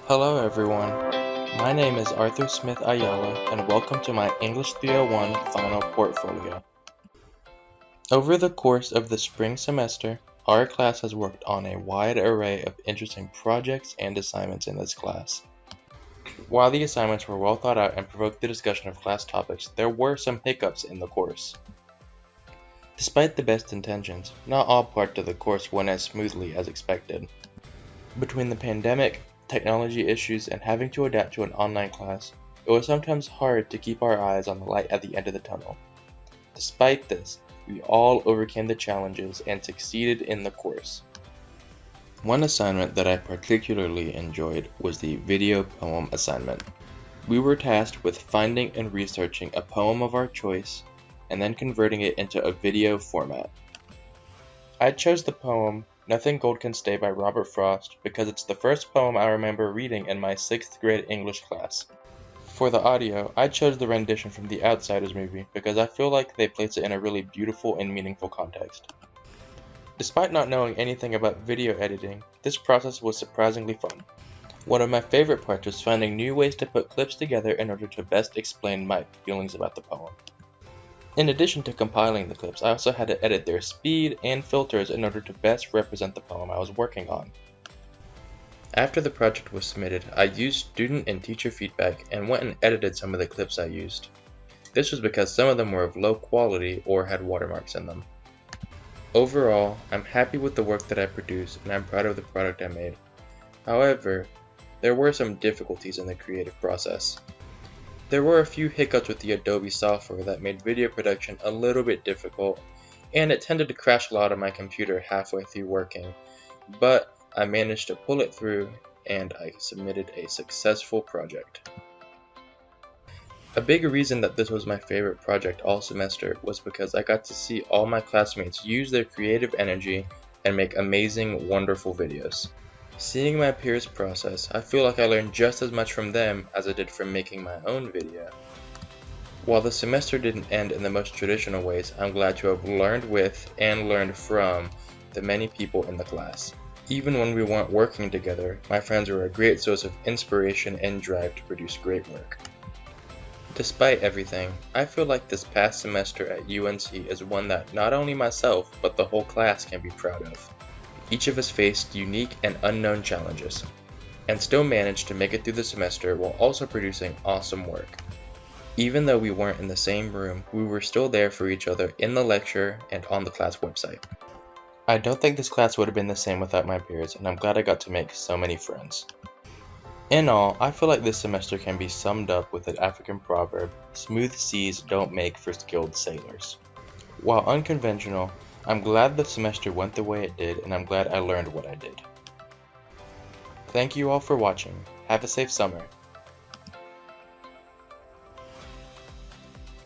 Hello everyone, my name is Arthor Smith-Ayala and welcome to my English 301 final portfolio. Over the course of the spring semester, our class has worked on a wide array of interesting projects and assignments in this class. While the assignments were well thought out and provoked the discussion of class topics, there were some hiccups in the course. Despite the best intentions, not all parts of the course went as smoothly as expected. Between the pandemic, technology issues, and having to adapt to an online class, it was sometimes hard to keep our eyes on the light at the end of the tunnel. Despite this, we all overcame the challenges and succeeded in the course. One assignment that I particularly enjoyed was the video poem assignment. We were tasked with finding and researching a poem of our choice and then converting it into a video format. I chose the poem Nothing Gold Can Stay by Robert Frost because it's the first poem I remember reading in my 6th grade English class. For the audio, I chose the rendition from the Outsiders movie because I feel like they place it in a really beautiful and meaningful context. Despite not knowing anything about video editing, this process was surprisingly fun. One of my favorite parts was finding new ways to put clips together in order to best explain my feelings about the poem. In addition to compiling the clips, I also had to edit their speed and filters in order to best represent the poem I was working on. After the project was submitted, I used student and teacher feedback and went and edited some of the clips I used. This was because some of them were of low quality or had watermarks in them. Overall, I'm happy with the work that I produced and I'm proud of the product I made. However, there were some difficulties in the creative process. There were a few hiccups with the Adobe software that made video production a little bit difficult, and it tended to crash a lot on my computer halfway through working, but I managed to pull it through and I submitted a successful project. A big reason that this was my favorite project all semester was because I got to see all my classmates use their creative energy and make amazing, wonderful videos. Seeing my peers process, I feel like I learned just as much from them as I did from making my own video. While the semester didn't end in the most traditional ways, I'm glad to have learned with and learned from the many people in the class. Even when we weren't working together, my friends were a great source of inspiration and drive to produce great work. Despite everything, I feel like this past semester at UNC is one that not only myself, but the whole class can be proud of. Each of us faced unique and unknown challenges, and still managed to make it through the semester while also producing awesome work. Even though we weren't in the same room, we were still there for each other in the lecture and on the class website. I don't think this class would have been the same without my peers, and I'm glad I got to make so many friends. In all, I feel like this semester can be summed up with an African proverb, "Smooth seas don't make for skilled sailors." While unconventional, I'm glad the semester went the way it did, and I'm glad I learned what I did. Thank you all for watching. Have a safe summer.